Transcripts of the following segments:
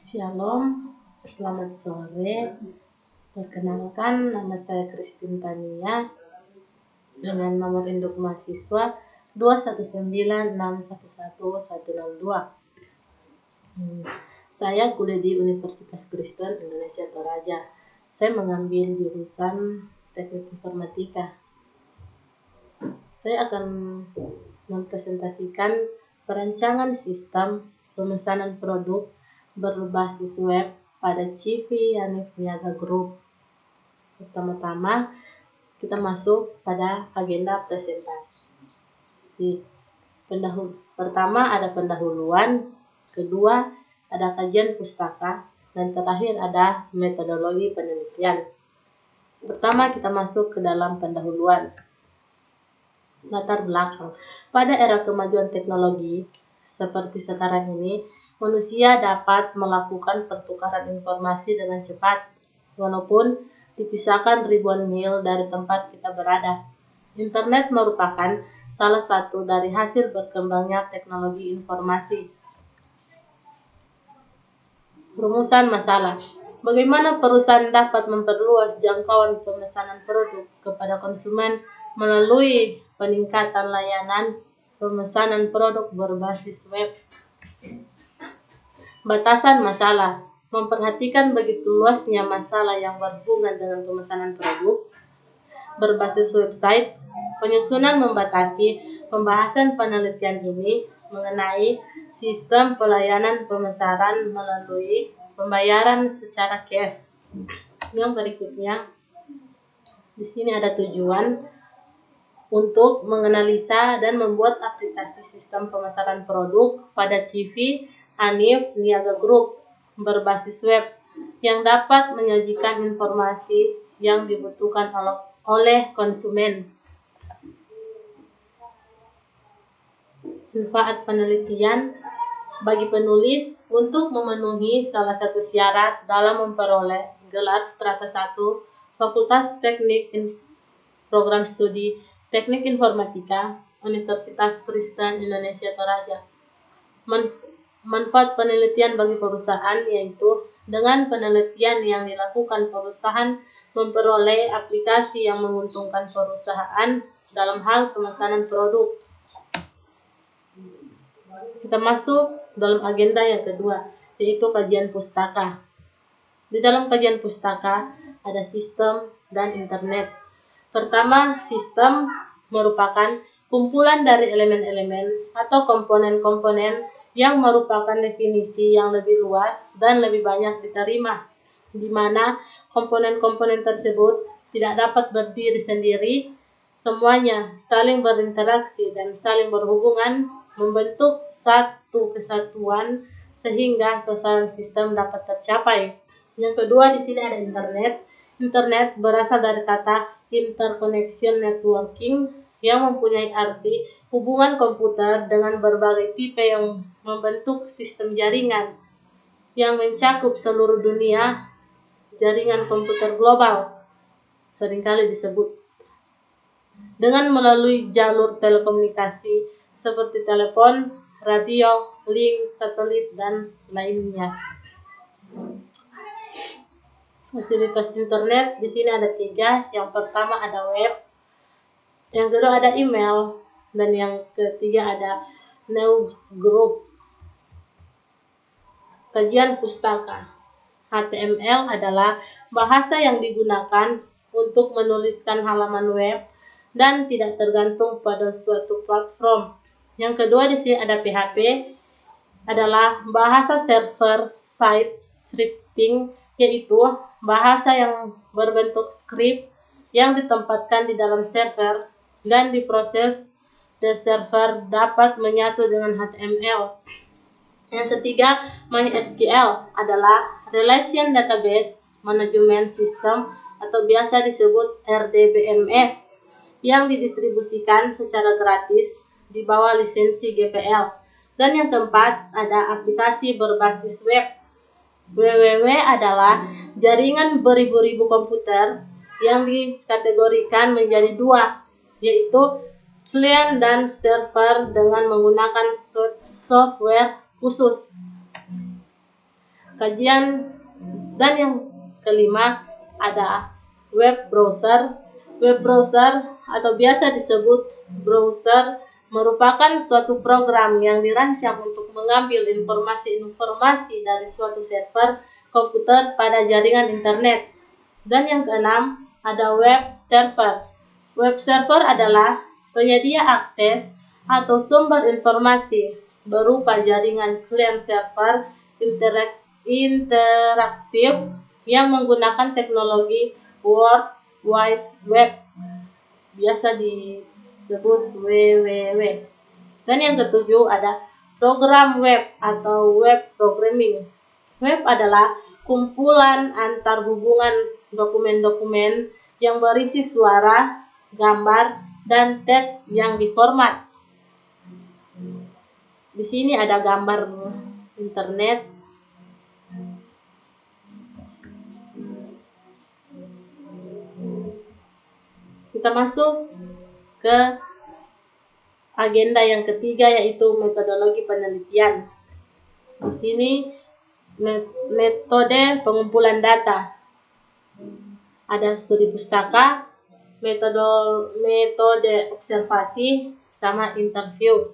Shalom, selamat sore. Perkenalkan, nama saya Christine Tania dengan nomor induk mahasiswa 219611102. Saya kuliah di Universitas Kristen Indonesia Toraja. Saya mengambil jurusan Teknik Informatika. Saya akan mempresentasikan perancangan sistem pemesanan produk berbasis web pada CV Hanif Niaga Group. Pertama-tama kita masuk pada agenda presentasi. Pertama ada pendahuluan, kedua ada kajian pustaka, dan terakhir ada metodologi penelitian. Pertama kita masuk ke dalam pendahuluan. Latar belakang. Pada era kemajuan teknologi seperti sekarang ini, manusia dapat melakukan pertukaran informasi dengan cepat, walaupun dipisahkan ribuan mil dari tempat kita berada. Internet merupakan salah satu dari hasil berkembangnya teknologi informasi. Rumusan masalah. Bagaimana perusahaan dapat memperluas jangkauan pemesanan produk kepada konsumen melalui peningkatan layanan pemesanan produk berbasis web. Batasan masalah. Memperhatikan begitu luasnya masalah yang berhubungan dengan pemesanan produk berbasis website. Penyusunan membatasi pembahasan penelitian ini mengenai sistem pelayanan pemesanan melalui pembayaran secara cash. Yang berikutnya, di sini ada tujuan untuk menganalisa dan membuat aplikasi sistem pemasaran produk pada CV Hanif Niaga Group berbasis web yang dapat menyajikan informasi yang dibutuhkan oleh konsumen. Manfaat penelitian bagi penulis untuk memenuhi salah satu syarat dalam memperoleh gelar strata 1 Fakultas Teknik Program Studi Teknik Informatika Universitas Kristen Indonesia Toraja. Manfaat penelitian bagi perusahaan yaitu dengan penelitian yang dilakukan perusahaan memperoleh aplikasi yang menguntungkan perusahaan dalam hal pemesanan produk. Kita masuk dalam agenda yang kedua, yaitu kajian pustaka. Di dalam kajian pustaka ada sistem dan internet. Pertama, sistem merupakan kumpulan dari elemen-elemen atau komponen-komponen yang merupakan definisi yang lebih luas dan lebih banyak diterima, di mana komponen-komponen tersebut tidak dapat berdiri sendiri, semuanya saling berinteraksi dan saling berhubungan membentuk satu kesatuan sehingga sasaran sistem dapat tercapai. Yang kedua, di sini ada internet. Internet berasal dari kata interconnection networking yang mempunyai arti hubungan komputer dengan berbagai tipe yang membentuk sistem jaringan yang mencakup seluruh dunia. Jaringan komputer global seringkali disebut dengan melalui jalur telekomunikasi seperti telepon, radio, link, satelit, dan lainnya. Fasilitas internet di sini ada 3. Yang pertama ada web, yang kedua ada email, dan yang ketiga ada newsgroup. Kajian pustaka. HTML adalah bahasa yang digunakan untuk menuliskan halaman web dan tidak tergantung pada suatu platform. Yang kedua di sini ada PHP, adalah bahasa server side scripting, yaitu bahasa yang berbentuk script yang ditempatkan di dalam server dan diproses di server dapat menyatu dengan HTML. Yang ketiga, MySQL adalah Relation Database Management System atau biasa disebut RDBMS yang didistribusikan secara gratis di bawah lisensi GPL. Dan yang keempat, ada aplikasi berbasis web. www adalah jaringan beribu-ribu komputer yang dikategorikan menjadi 2, yaitu client dan server dengan menggunakan software khusus. kajian. Dan yang kelima ada web browser. Web browser atau biasa disebut browser merupakan suatu program yang dirancang untuk mengambil informasi-informasi dari suatu server komputer pada jaringan internet. Dan yang keenam ada web server. Web server adalah penyedia akses atau sumber informasi berupa jaringan client server interaktif yang menggunakan teknologi World Wide Web, biasa disebut WWW. Dan yang ketujuh ada program web atau web programming. Web adalah kumpulan antar hubungan dokumen-dokumen yang berisi suara, gambar, dan teks yang diformat. Di sini ada gambar internet. Kita masuk ke agenda yang ketiga, yaitu metodologi penelitian. Di sini metode pengumpulan data. Ada studi pustaka, metode observasi, sama interview.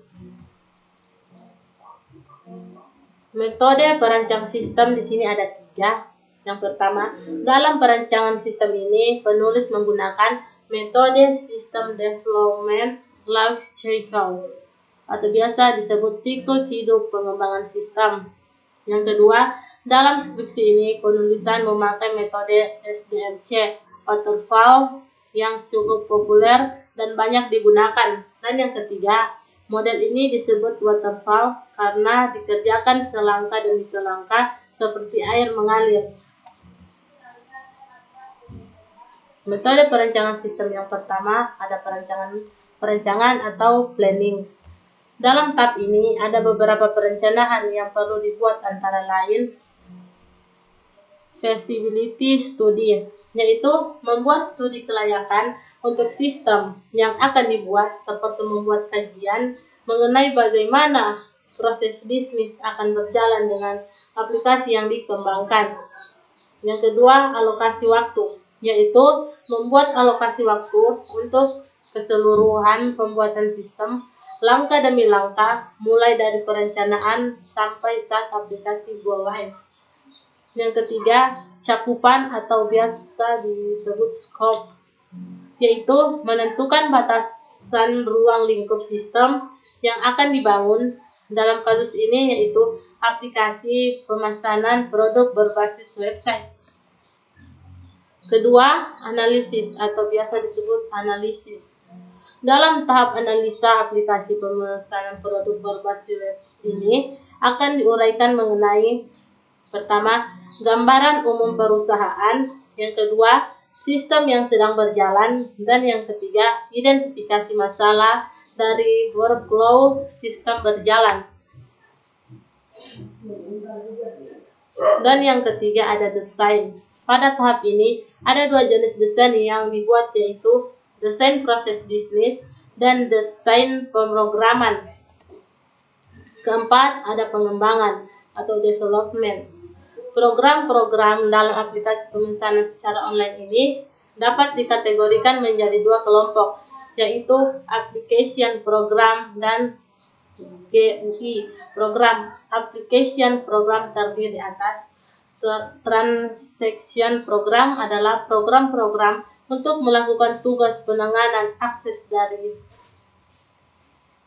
Metode perancang sistem di sini ada 3. Yang pertama, dalam perancangan sistem ini penulis menggunakan metode System Development Life Cycle atau biasa disebut siklus hidup pengembangan sistem. Yang kedua, dalam skripsi ini penulisan memakai metode SDLC Waterfall yang cukup populer dan banyak digunakan. Dan yang ketiga, model ini disebut waterfall karena dikerjakan selangkah demi selangkah seperti air mengalir. Metode perancangan sistem yang pertama ada perencanaan atau planning. Dalam tahap ini ada beberapa perencanaan yang perlu dibuat, antara lain feasibility study, yaitu membuat studi kelayakan untuk sistem yang akan dibuat, seperti membuat kajian mengenai bagaimana proses bisnis akan berjalan dengan aplikasi yang dikembangkan. Yang kedua, alokasi waktu, yaitu membuat alokasi waktu untuk keseluruhan pembuatan sistem, langkah demi langkah, mulai dari perencanaan sampai saat aplikasi go live. Yang ketiga, cakupan atau biasa disebut scope, yaitu menentukan batasan ruang lingkup sistem yang akan dibangun. Dalam kasus ini yaitu aplikasi pemesanan produk berbasis website. Kedua, analisis atau biasa disebut analisis. Dalam tahap analisa aplikasi pemesanan produk berbasis web ini akan diuraikan mengenai pertama, gambaran umum perusahaan, yang kedua, sistem yang sedang berjalan, dan yang ketiga, identifikasi masalah dari workflow sistem berjalan. Dan yang ketiga ada desain. Pada tahap ini ada 2 jenis desain yang dibuat, yaitu desain proses bisnis dan desain pemrograman. Keempat ada pengembangan atau development. Program-program dalam aplikasi pemesanan secara online ini dapat dikategorikan menjadi 2 kelompok, yaitu application program dan GUI program. Application program terdiri atas. Transaction program adalah program-program untuk melakukan tugas penanganan akses dari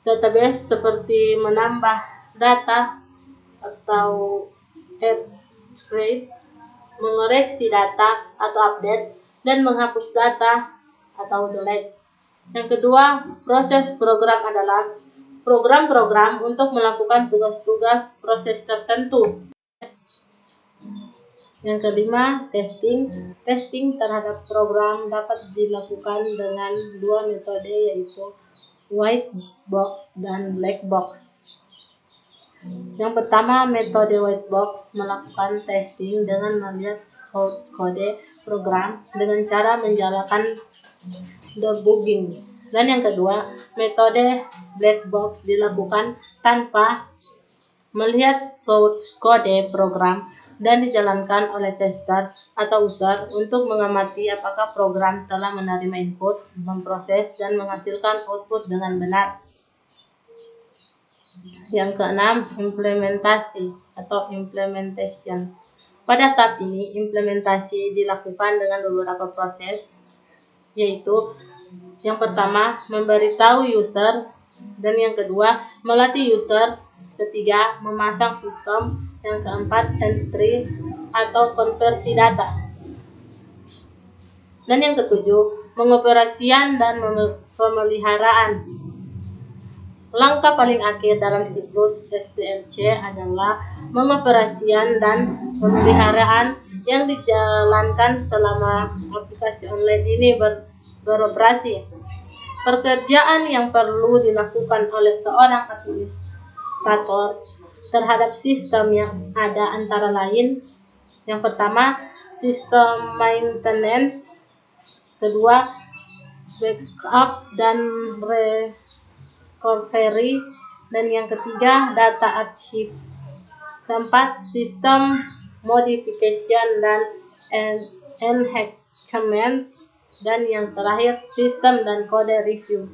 database seperti menambah data atau add, create, mengoreksi data atau update, dan menghapus data atau delete. Yang kedua, proses program adalah program-program untuk melakukan tugas-tugas proses tertentu. Yang kelima, testing. Testing terhadap program dapat dilakukan dengan 2 metode, yaitu white box dan black box. Yang pertama, metode white box melakukan testing dengan melihat kode program dengan cara menjalankan debugging. Dan yang kedua, metode black box dilakukan tanpa melihat source kode program dan dijalankan oleh tester atau user untuk mengamati apakah program telah menerima input, memproses, dan menghasilkan output dengan benar. Yang keenam, implementasi atau implementation. Pada tahap ini, implementasi dilakukan dengan beberapa proses, yaitu yang pertama, memberitahu user, dan yang kedua, melatih user, ketiga, memasang sistem, yang keempat, entry atau konversi data, dan yang ketujuh, pengoperasian dan pemeliharaan. Langkah paling akhir dalam siklus SDLC adalah pengoperasian dan pemeliharaan yang dijalankan selama aplikasi online ini beroperasi. Pekerjaan yang perlu dilakukan oleh seorang administrator terhadap sistem yang ada antara lain, yang pertama, sistem maintenance, kedua, backup dan recovery, dan yang ketiga, data archive, keempat, sistem modification dan enhancement, dan yang terakhir, sistem dan kode review.